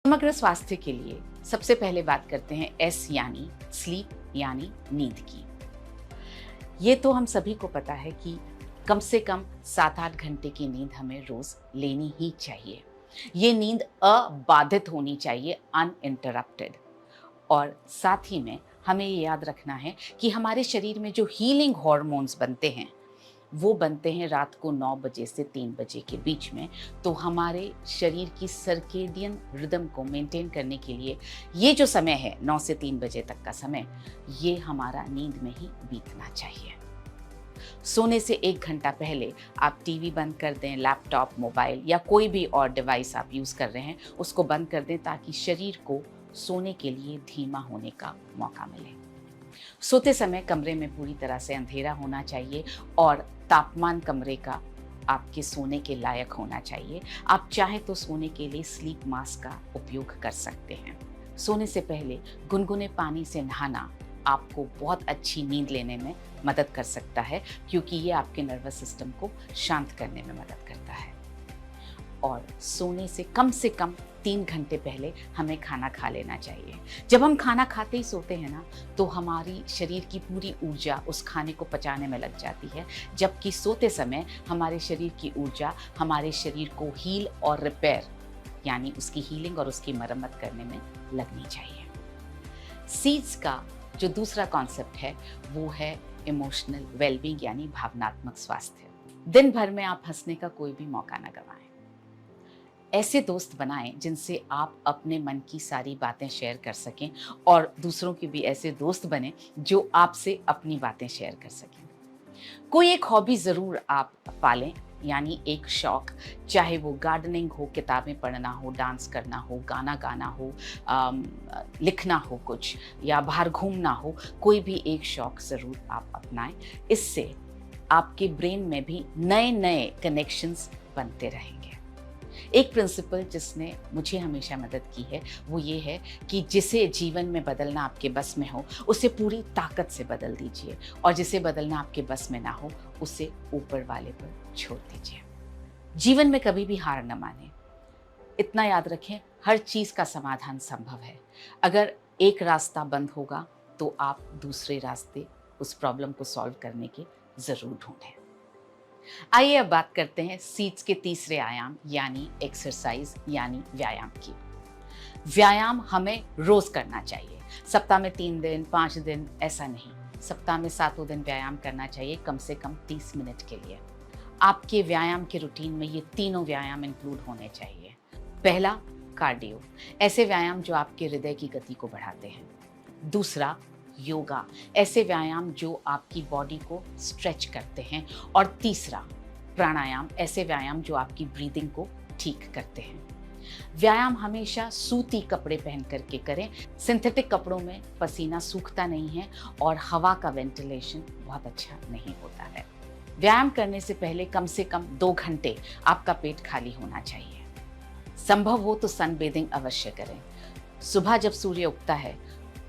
समग्र स्वास्थ्य के लिए सबसे पहले बात करते हैं एस यानी स्लीप यानी नींद की। ये तो हम सभी को पता है कि कम से कम 7-8 घंटे की नींद हमें रोज लेनी ही चाहिए। ये नींद अबाधित होनी चाहिए, अनइंटरप्टेड। और साथ ही में हमें ये याद रखना है कि हमारे शरीर में जो हीलिंग हॉर्मोन्स बनते हैं वो बनते हैं रात को 9 बजे से 3 बजे के बीच में। तो हमारे शरीर की सर्केडियन रिदम को मेंटेन करने के लिए ये जो समय है 9 से 3 बजे तक का समय, ये हमारा नींद में ही बीतना चाहिए। सोने से 1 घंटा पहले आप टीवी बंद कर दें, लैपटॉप, मोबाइल या कोई भी और डिवाइस आप यूज़ कर रहे हैं उसको बंद कर दें, ताकि शरीर को सोने के लिए धीमा होने का मौका मिले। सोते समय कमरे में पूरी तरह से अंधेरा होना चाहिए और तापमान कमरे का आपके सोने के लायक होना चाहिए। आप चाहें तो सोने के लिए स्लीप मास्क का उपयोग कर सकते हैं। सोने से पहले गुनगुने पानी से नहाना आपको बहुत अच्छी नींद लेने में मदद कर सकता है, क्योंकि ये आपके नर्वस सिस्टम को शांत करने में मदद करता है। और सोने से कम 3 घंटे पहले हमें खाना खा लेना चाहिए। जब हम खाना खाते ही सोते हैं ना, तो हमारी शरीर की पूरी ऊर्जा उस खाने को पचाने में लग जाती है, जबकि सोते समय हमारे शरीर की ऊर्जा हमारे शरीर को हील और रिपेयर यानी उसकी हीलिंग और उसकी मरम्मत करने में लगनी चाहिए। सीड्स का जो दूसरा कॉन्सेप्ट है वो है इमोशनल वेलबींग यानी भावनात्मक स्वास्थ्य। दिन भर में आप हंसने का कोई भी मौका न गंवाएं। ऐसे दोस्त बनाएं जिनसे आप अपने मन की सारी बातें शेयर कर सकें, और दूसरों के भी ऐसे दोस्त बने जो आपसे अपनी बातें शेयर कर सकें। कोई एक हॉबी ज़रूर आप पालें, यानी एक शौक, चाहे वो गार्डनिंग हो, किताबें पढ़ना हो, डांस करना हो, गाना गाना हो, लिखना हो कुछ, या बाहर घूमना हो, कोई भी एक शौक ज़रूर आप अपनाएं। इससे आपके ब्रेन में भी नए नए कनेक्शंस बनते रहेंगे। एक प्रिंसिपल जिसने मुझे हमेशा मदद की है वो ये है कि जिसे जीवन में बदलना आपके बस में हो उसे पूरी ताकत से बदल दीजिए, और जिसे बदलना आपके बस में ना हो उसे ऊपर वाले पर छोड़ दीजिए। जीवन में कभी भी हार न माने। इतना याद रखें, हर चीज का समाधान संभव है। अगर एक रास्ता बंद होगा तो आप दूसरे रास्ते उस प्रॉब्लम को सॉल्व करने के जरूर ढूंढें। आइए अब बात करते हैं सीड्स के तीसरे आयाम यानी एक्सरसाइज यानी व्यायाम की। व्यायाम हमें रोज करना चाहिए, सप्ताह में 3 दिन 5 दिन ऐसा नहीं, सप्ताह में 7 दिन व्यायाम करना चाहिए, कम से कम 30 मिनट के लिए। आपके व्यायाम के रूटीन में ये तीनों व्यायाम इंक्लूड होने चाहिए। पहला, कार्डियो, ऐसे व्यायाम जो आपके हृदय की गति को बढ़ाते हैं। दूसरा, योगा, ऐसे व्यायाम जो आपकी बॉडी को स्ट्रेच करते हैं। और तीसरा, प्राणायाम, ऐसे व्यायाम जो आपकी ब्रीदिंग को ठीक करते हैं। व्यायाम हमेशा सूती कपड़े पहन करके करें। सिंथेटिक कपड़ों में पसीना सूखता नहीं है और हवा का वेंटिलेशन बहुत अच्छा नहीं होता है। व्यायाम करने से पहले कम से कम 2 घंटे आपका पेट खाली होना चाहिए। संभव हो तो सनबेदिंग अवश्य करें। सुबह जब सूर्य उगता है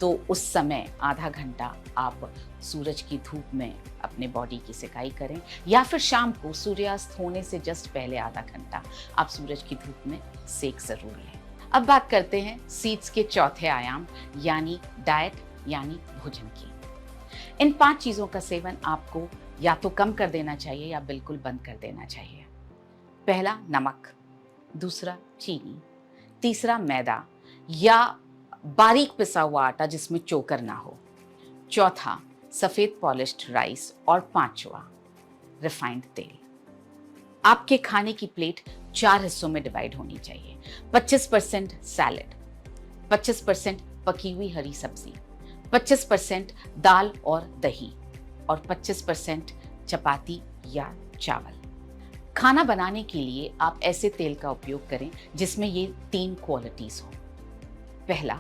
तो उस समय आधा घंटा आप सूरज की धूप में अपने बॉडी की सिकाई करें, या फिर शाम को सूर्यास्त होने से जस्ट पहले आधा घंटा आप सूरज की धूप में सेक जरूर लें। अब बात करते हैं सीड्स के चौथे आयाम यानी डाइट यानी भोजन की। इन 5 चीजों का सेवन आपको या तो कम कर देना चाहिए या बिल्कुल बंद कर देना चाहिए। पहला, नमक। दूसरा, चीनी। तीसरा, मैदा या बारीक पिसा हुआ आटा जिसमें चोकर ना हो। चौथा, सफेद पॉलिश्ड राइस। और 5वां, रिफाइंड तेल। आपके खाने की प्लेट 4 हिस्सों में डिवाइड होनी चाहिए। 25% सैलेड, 25% पकी हुई हरी सब्जी, 25% दाल और दही, और 25% चपाती या चावल। खाना बनाने के लिए आप ऐसे तेल का उपयोग करें जिसमें ये 3 क्वालिटीज हो। पहला,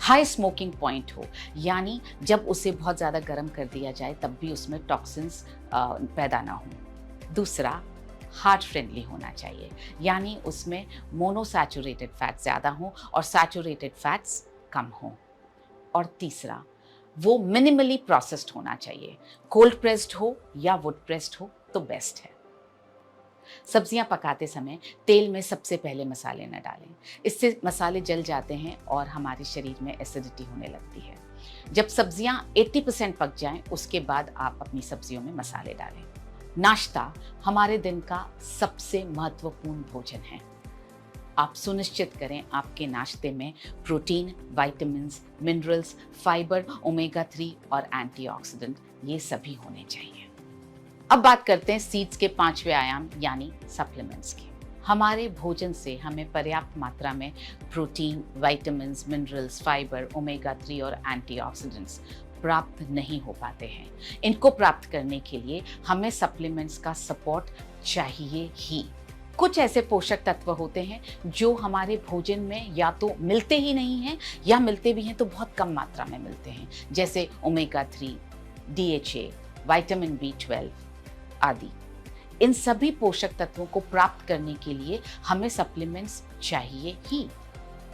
हाई स्मोकिंग पॉइंट हो, यानी जब उसे बहुत ज़्यादा गर्म कर दिया जाए तब भी उसमें टॉक्सिन्स पैदा ना हो। दूसरा, हार्ट फ्रेंडली होना चाहिए, यानी उसमें मोनोसैचुरेटेड फैट ज़्यादा हो और सैचुरेटेड फैट्स कम हो। और तीसरा, वो मिनिमली प्रोसेस्ड होना चाहिए, कोल्ड प्रेस्ड हो या वुड प्रेस्ड हो तो बेस्ट है। सब्जियां पकाते समय तेल में सबसे पहले मसाले न डालें, इससे मसाले जल जाते हैं और हमारे शरीर में एसिडिटी होने लगती है। जब सब्जियां 80% पक जाएं, उसके बाद आप अपनी सब्जियों में मसाले डालें। नाश्ता हमारे दिन का सबसे महत्वपूर्ण भोजन है। आप सुनिश्चित करें आपके नाश्ते में protein, vitamins, minerals, fibre, omega 3 और एंटीऑक्सीडेंट ये सभी होने चाहिए। अब बात करते हैं सीड्स के 5वें आयाम यानी सप्लीमेंट्स की। हमारे भोजन से हमें पर्याप्त मात्रा में protein, vitamins, minerals, fibre, omega 3 और एंटीऑक्सीडेंट्स प्राप्त नहीं हो पाते हैं। इनको प्राप्त करने के लिए हमें सप्लीमेंट्स का सपोर्ट चाहिए ही। कुछ ऐसे पोषक तत्व होते हैं जो हमारे भोजन में या तो मिलते ही नहीं हैं या मिलते भी हैं तो बहुत कम मात्रा में मिलते हैं, जैसे ओमेगा 3, DHA, विटामिन B12 आदि। इन सभी पोषक तत्वों को प्राप्त करने के लिए हमें सप्लीमेंट्स चाहिए ही।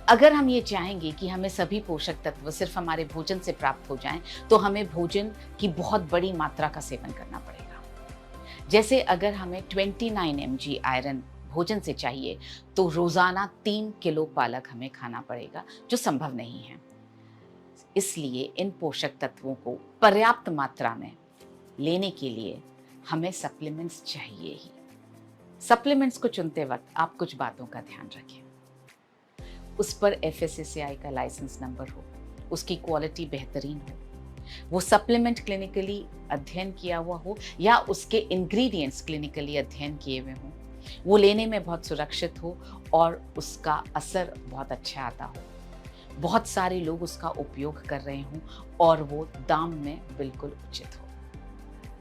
अगर हम ये चाहेंगे कि हमें सभी पोषक तत्व सिर्फ हमारे भोजन से प्राप्त हो जाएं, तो हमें भोजन की बहुत बड़ी मात्रा का सेवन करना पड़ेगा। जैसे अगर हमें 29 mg आयरन भोजन से चाहिए तो रोजाना 3 किलो पालक हमें खाना पड़ेगा, जो संभव नहीं है। इसलिए इन पोषक तत्वों को पर्याप्त मात्रा में लेने के लिए हमें सप्लीमेंट्स चाहिए ही। सप्लीमेंट्स को चुनते वक्त आप कुछ बातों का ध्यान रखें। उस पर FSSAI का लाइसेंस नंबर हो, उसकी क्वालिटी बेहतरीन हो, वो सप्लीमेंट क्लिनिकली अध्ययन किया हुआ हो या उसके इंग्रेडिएंट्स क्लिनिकली अध्ययन किए हुए हों, वो लेने में बहुत सुरक्षित हो और उसका असर बहुत अच्छा आता हो, बहुत सारे लोग उसका उपयोग कर रहे हों और वो दाम में बिल्कुल उचित हो।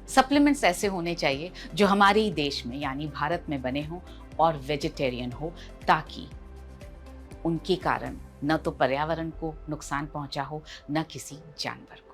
सप्लीमेंट्स ऐसे होने चाहिए जो हमारे ही देश में यानी भारत में बने हों और वेजिटेरियन हो, ताकि उनके कारण न तो पर्यावरण को नुकसान पहुंचा हो न किसी जानवर को।